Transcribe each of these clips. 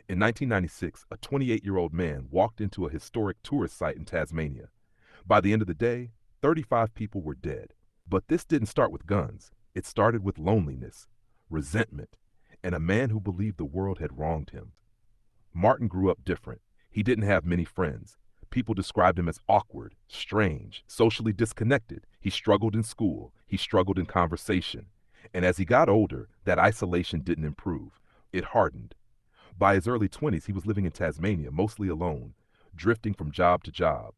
In 1996, a 28-year-old man walked into a historic tourist site in Tasmania. By the end of the day, 35 people were dead. But this didn't start with guns. It started with loneliness, resentment, and a man who believed the world had wronged him. Martin grew up different. He didn't have many friends. People described him as awkward, strange, socially disconnected. He struggled in school. He struggled in conversation. And as he got older, that isolation didn't improve. It hardened. By his early 20s, he was living in Tasmania, mostly alone, drifting from job to job.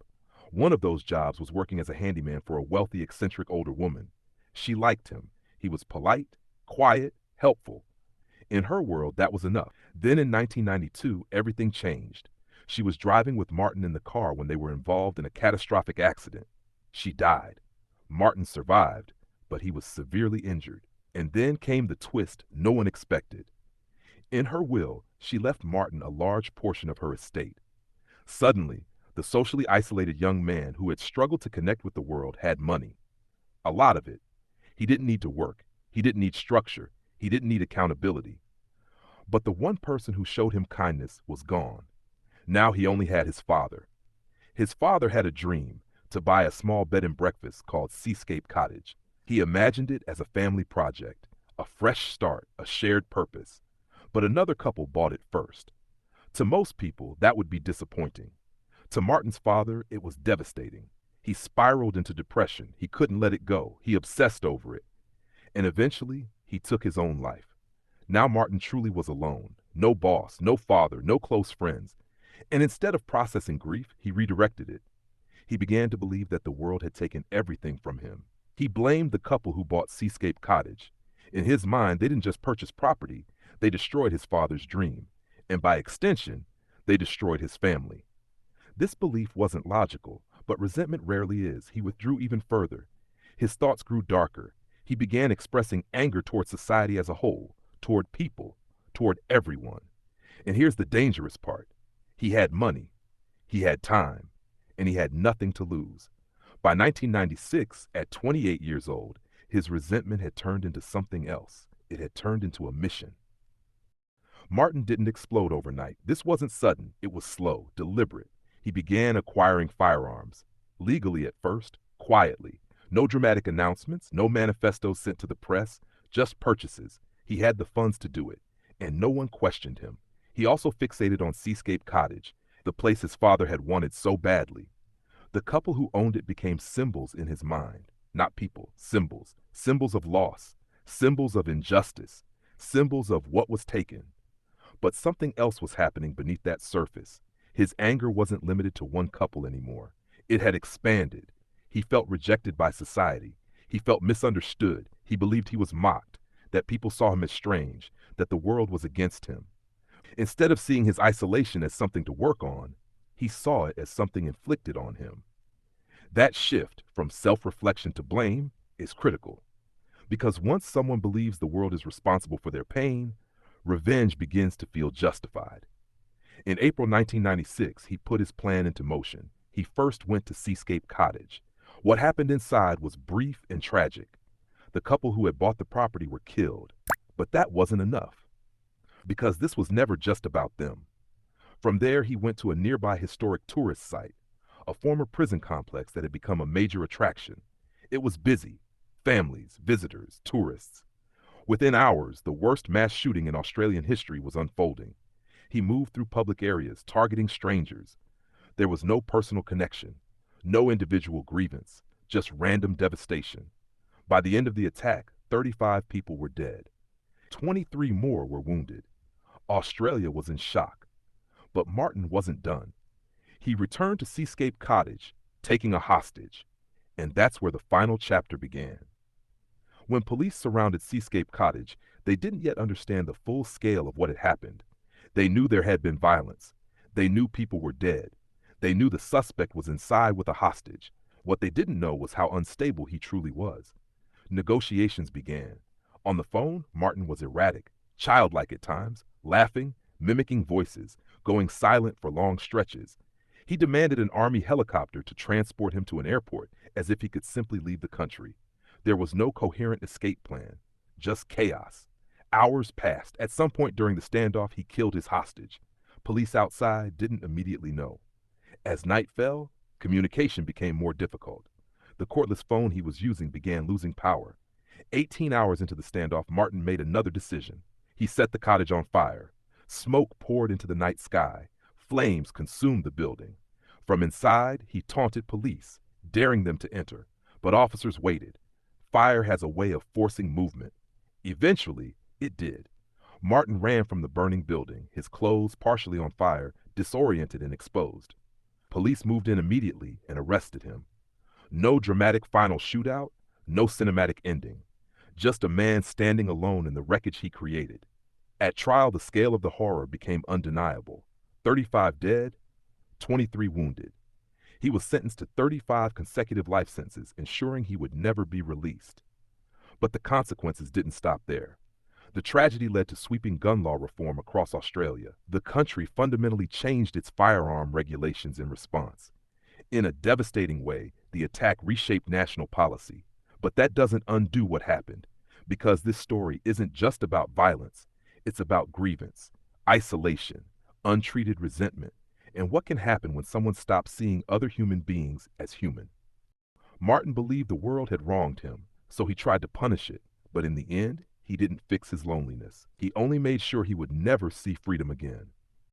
One of those jobs was working as a handyman for a wealthy, eccentric older woman. She liked him. He was polite, quiet, helpful. In her world, that was enough. Then in 1992, everything changed. She was driving with Martin in the car when they were involved in a catastrophic accident. She died. Martin survived, but he was severely injured. And then came the twist no one expected. In her will, she left Martin a large portion of her estate. Suddenly, the socially isolated young man who had struggled to connect with the world had money. A lot of it. He didn't need to work. He didn't need structure. He didn't need accountability. But the one person who showed him kindness was gone. Now he only had his father. His father had a dream to buy a small bed and breakfast called Seascape Cottage. He imagined it as a family project, a fresh start, a shared purpose. But another couple bought it first. To most people, that would be disappointing. To Martin's father, it was devastating. He spiraled into depression. He couldn't let it go. He obsessed over it. And eventually, he took his own life. Now Martin truly was alone. No boss, no father, no close friends. And instead of processing grief, he redirected it. He began to believe that the world had taken everything from him. He blamed the couple who bought Seascape Cottage. In his mind, they didn't just purchase property, they destroyed his father's dream. And by extension, they destroyed his family. This belief wasn't logical, but resentment rarely is. He withdrew even further. His thoughts grew darker. He began expressing anger toward society as a whole, toward people, toward everyone. And here's the dangerous part. He had money, he had time, and he had nothing to lose. By 1996, at 28 years old, his resentment had turned into something else. It had turned into a mission. Martin didn't explode overnight. This wasn't sudden. It was slow, deliberate. He began acquiring firearms, legally at first, quietly. No dramatic announcements, no manifestos sent to the press, just purchases. He had the funds to do it, and no one questioned him. He also fixated on Seascape Cottage, the place his father had wanted so badly. The couple who owned it became symbols in his mind. Not people, symbols. Symbols of loss, symbols of injustice, symbols of what was taken. But something else was happening beneath that surface. His anger wasn't limited to one couple anymore. It had expanded. He felt rejected by society. He felt misunderstood. He believed he was mocked, that people saw him as strange, that the world was against him. Instead of seeing his isolation as something to work on, he saw it as something inflicted on him. That shift from self-reflection to blame is critical. Because once someone believes the world is responsible for their pain, revenge begins to feel justified. In April 1996, he put his plan into motion. He first went to Seascape Cottage. What happened inside was brief and tragic. The couple who had bought the property were killed. But that wasn't enough. Because this was never just about them. From there, he went to a nearby historic tourist site, a former prison complex that had become a major attraction. It was busy. Families, visitors, tourists. Within hours, the worst mass shooting in Australian history was unfolding. He moved through public areas, targeting strangers. There was no personal connection, no individual grievance, just random devastation. By the end of the attack, 35 people were dead. 23 more were wounded. Australia was in shock. But Martin wasn't done. He returned to Seascape Cottage, taking a hostage. And that's where the final chapter began. When police surrounded Seascape Cottage, they didn't yet understand the full scale of what had happened. They knew there had been violence. They knew people were dead. They knew the suspect was inside with a hostage. What they didn't know was how unstable he truly was. Negotiations began. On the phone, Martin was erratic, childlike at times, laughing, mimicking voices, going silent for long stretches. He demanded an army helicopter to transport him to an airport as if he could simply leave the country. There was no coherent escape plan, just chaos. Hours passed. At some point during the standoff, he killed his hostage. Police outside didn't immediately know. As night fell, communication became more difficult. The cordless phone he was using began losing power. 18 hours into the standoff, Martin made another decision. He set the cottage on fire. Smoke poured into the night sky. Flames consumed the building. From inside, he taunted police, daring them to enter. But officers waited. Fire has a way of forcing movement. Eventually, it did. Martin ran from the burning building, his clothes partially on fire, disoriented and exposed. Police moved in immediately and arrested him. No dramatic final shootout, no cinematic ending. Just a man standing alone in the wreckage he created. At trial, the scale of the horror became undeniable. 35 dead, 23 wounded. He was sentenced to 35 consecutive life sentences, ensuring he would never be released. But the consequences didn't stop there. The tragedy led to sweeping gun law reform across Australia. The country fundamentally changed its firearm regulations in response. In a devastating way, the attack reshaped national policy. But that doesn't undo what happened, because this story isn't just about violence. It's about grievance, isolation, untreated resentment, and what can happen when someone stops seeing other human beings as human. Martin believed the world had wronged him, so he tried to punish it, but in the end, he didn't fix his loneliness. He only made sure he would never see freedom again.